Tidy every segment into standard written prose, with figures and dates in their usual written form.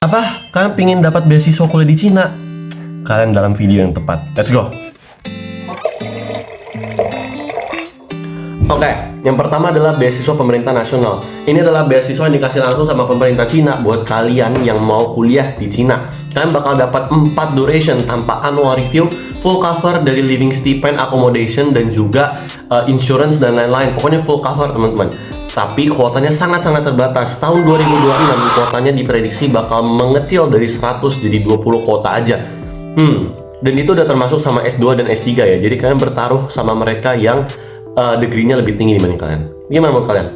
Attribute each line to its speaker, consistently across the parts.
Speaker 1: Apa? Kalian pengen dapat beasiswa kuliah di Cina? Kalian dalam video yang tepat. Let's go. Oke, yang pertama adalah beasiswa pemerintah nasional. Ini adalah beasiswa yang dikasih langsung sama pemerintah Cina buat kalian yang mau kuliah di Cina. Kalian bakal dapat 4 duration tanpa annual review, full cover dari living stipend, accommodation, dan juga insurance dan lain-lain. Pokoknya full cover, teman-teman. Tapi kuotanya sangat-sangat terbatas. Tahun 2026 kuotanya diprediksi bakal mengecil dari 100 jadi 20 kuota aja. Dan itu udah termasuk sama S2 dan S3 ya. Jadi kalian bertaruh sama mereka yang degree-nya lebih tinggi dibanding kalian. Gimana menurut kalian?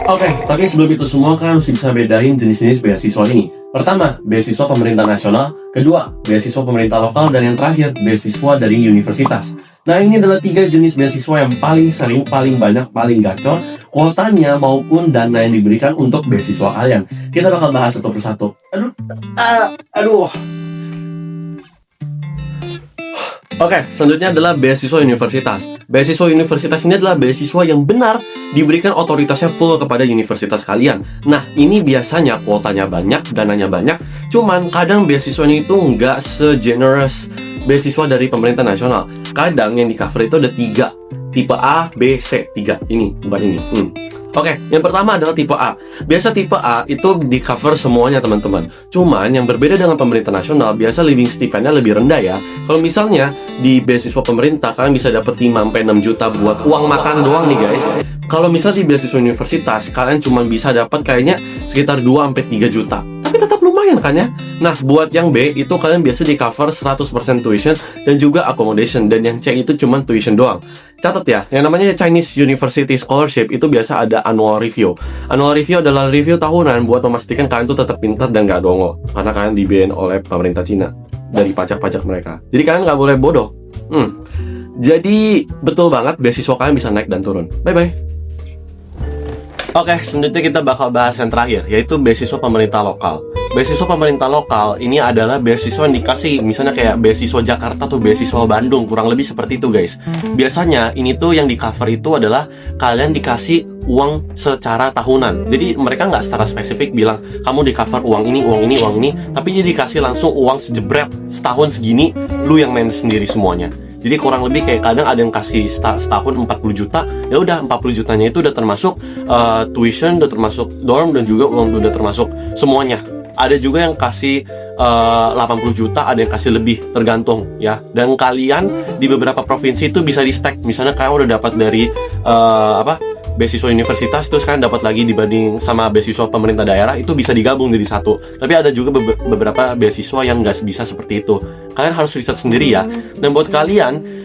Speaker 1: Oke, tapi sebelum itu semua kalian harus bisa bedain jenis-jenis beasiswa ini. Pertama, beasiswa pemerintah nasional. Kedua, beasiswa pemerintah lokal. Dan yang terakhir, beasiswa dari universitas. Nah, ini adalah 3 jenis beasiswa yang paling sering, paling banyak, paling gacor kuotanya maupun dana yang diberikan untuk beasiswa kalian. Kita bakal bahas satu persatu. Aduh. Oke, selanjutnya adalah beasiswa universitas. Beasiswa universitas ini adalah beasiswa yang benar diberikan otoritasnya full kepada universitas kalian. Nah, ini biasanya kuotanya banyak, dananya banyak. Cuman kadang beasiswanya itu nggak se-generous beasiswa dari pemerintah nasional. Kadang yang di cover itu ada 3. Tipe A, B, C. 3. Ini, bukan ini. Oke, yang pertama adalah tipe A. Biasa tipe A itu di cover semuanya, teman-teman. Cuman yang berbeda dengan pemerintah nasional, biasa living stipendnya lebih rendah ya. Kalau misalnya di beasiswa pemerintah, kalian bisa dapat 5-6 juta buat uang makan doang nih guys. Kalau misalnya di beasiswa universitas, kalian cuma bisa dapat kayaknya sekitar 2-3 juta. Tapi tetap lumayan kan ya? Nah, buat yang B, itu kalian biasa di cover 100% tuition dan juga accommodation. Dan yang C itu cuma tuition doang. Catat ya, yang namanya Chinese University Scholarship itu biasa ada annual review. Annual review adalah review tahunan buat memastikan kalian tuh tetap pintar dan gak dongol. Karena kalian dibiayain oleh pemerintah Cina dari pajak-pajak mereka. Jadi kalian gak boleh bodoh. Jadi betul banget beasiswa kalian bisa naik dan turun. Bye-bye. Oke, selanjutnya kita bakal bahas yang terakhir, yaitu beasiswa pemerintah lokal. Beasiswa pemerintah lokal ini adalah beasiswa yang dikasih, misalnya kayak beasiswa Jakarta tuh beasiswa Bandung, kurang lebih seperti itu guys. Biasanya ini tuh yang di cover itu adalah kalian dikasih uang secara tahunan. Jadi mereka nggak secara spesifik bilang kamu di cover uang ini, uang ini, uang ini, tapi dia dikasih langsung uang sejebret setahun segini, lu yang main sendiri semuanya. Jadi kurang lebih kayak kadang ada yang kasih setahun 40 juta, ya udah 40 jutanya itu udah termasuk tuition, udah termasuk dorm, dan juga uang udah termasuk semuanya. Ada juga yang kasih 80 juta, ada yang kasih lebih, tergantung ya. Dan kalian di beberapa provinsi itu bisa di stack. Misalnya kalian udah dapat dari beasiswa universitas, terus kalian dapat lagi dibanding sama beasiswa pemerintah daerah, itu bisa digabung jadi satu. Tapi ada juga beberapa beasiswa yang nggak bisa seperti itu. Kalian harus riset sendiri ya. Dan buat kalian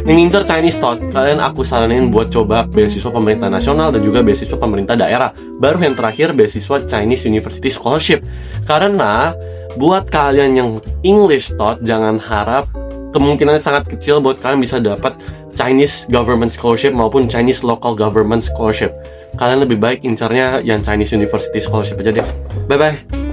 Speaker 1: yang ngincer Chinese Thought, kalian aku saranin buat coba beasiswa pemerintah nasional dan juga beasiswa pemerintah daerah. Baru yang terakhir beasiswa Chinese University Scholarship. Karena buat kalian yang English Thought, jangan harap, kemungkinan sangat kecil buat kalian bisa dapat Chinese Government Scholarship maupun Chinese Local Government Scholarship. Kalian lebih baik incarnya yang Chinese University Scholarship aja deh. Bye-bye.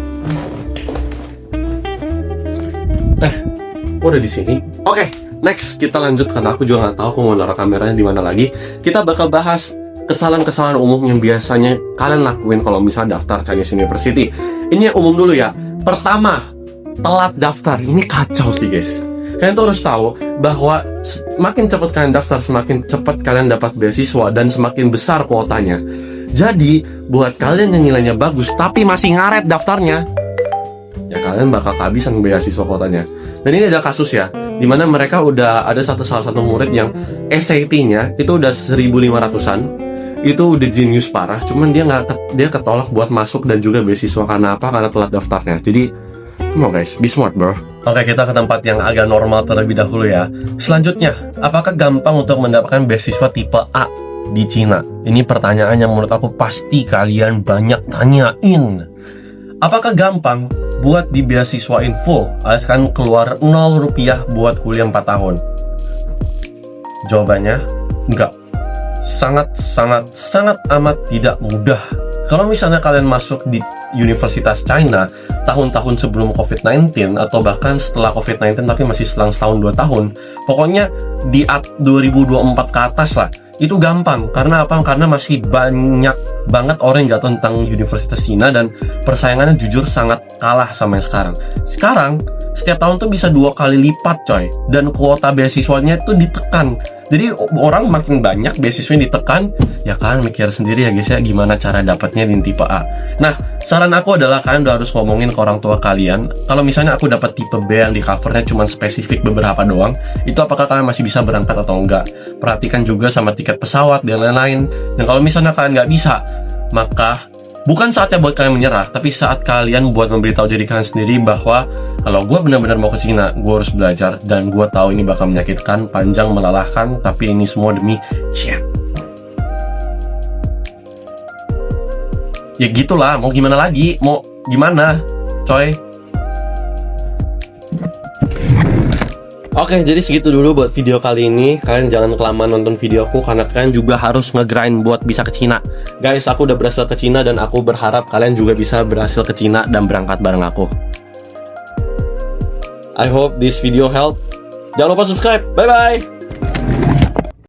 Speaker 1: Udah di sini. Oke, next kita lanjut karena aku juga nggak tahu aku mau naruh kameranya di mana lagi. Kita bakal bahas kesalahan-kesalahan umum yang biasanya kalian lakuin kalau misalnya daftar Chinese University. Ini yang umum dulu ya. Pertama, telat daftar. Ini kacau sih guys. Kalian tuh harus tahu bahwa semakin cepat kalian daftar, semakin cepat kalian dapat beasiswa dan semakin besar kuotanya. Jadi, buat kalian yang nilainya bagus tapi masih ngaret daftarnya, ya kalian bakal kehabisan beasiswa kuotanya. Dan ini ada kasus ya, dimana mereka udah ada salah satu murid yang SAT-nya itu udah 1.500-an, itu udah jenius parah, cuman dia ketolak buat masuk dan juga beasiswa karena apa? Karena telat daftarnya. Jadi, come on guys, be smart bro. Oke, kita ke tempat yang agak normal terlebih dahulu ya. Selanjutnya, apakah gampang untuk mendapatkan beasiswa tipe A di Cina? Ini pertanyaan yang menurut aku pasti kalian banyak tanyain. Apakah gampang buat di beasiswain full, alias kan keluar 0 rupiah buat kuliah 4 tahun? Jawabannya, enggak. Sangat amat tidak mudah. Kalau misalnya kalian masuk di Universitas China tahun-tahun sebelum COVID-19 atau bahkan setelah COVID-19 tapi masih selang setahun 2 tahun, pokoknya di 2024 ke atas lah, itu gampang. Karena apa? Karena masih banyak banget orang yang jatuh tentang Universitas Cina, dan persaingannya jujur sangat kalah sama yang sekarang. Sekarang setiap tahun tuh bisa 2 kali lipat coy, dan kuota beasiswanya tuh ditekan. Jadi orang makin banyak, beasiswanya ditekan. Ya kan, mikir sendiri ya guys ya, gimana cara dapatnya di tipe A. Nah, saran aku adalah kalian udah harus ngomongin ke orang tua kalian. Kalau misalnya aku dapat tipe B yang di covernya cuma spesifik beberapa doang, itu apakah kalian masih bisa berangkat atau enggak. Perhatikan juga sama tiket pesawat dan lain-lain. Dan kalau misalnya kalian nggak bisa, maka bukan saatnya buat kalian menyerah, tapi saat kalian buat memberitahu diri kalian sendiri bahwa kalau gue benar-benar mau ke Cina, gue harus belajar, dan gue tahu ini bakal menyakitkan, panjang, melelahkan, tapi ini semua demi Cina. Ya gitulah, mau gimana lagi? Mau gimana, coy? Oke, jadi segitu dulu buat video kali ini. Kalian jangan kelamaan nonton videoku, karena kalian juga harus nge-grind buat bisa ke Cina. Guys, aku udah berhasil ke Cina, dan aku berharap kalian juga bisa berhasil ke Cina dan berangkat bareng aku. I hope this video help. Jangan lupa subscribe. Bye-bye!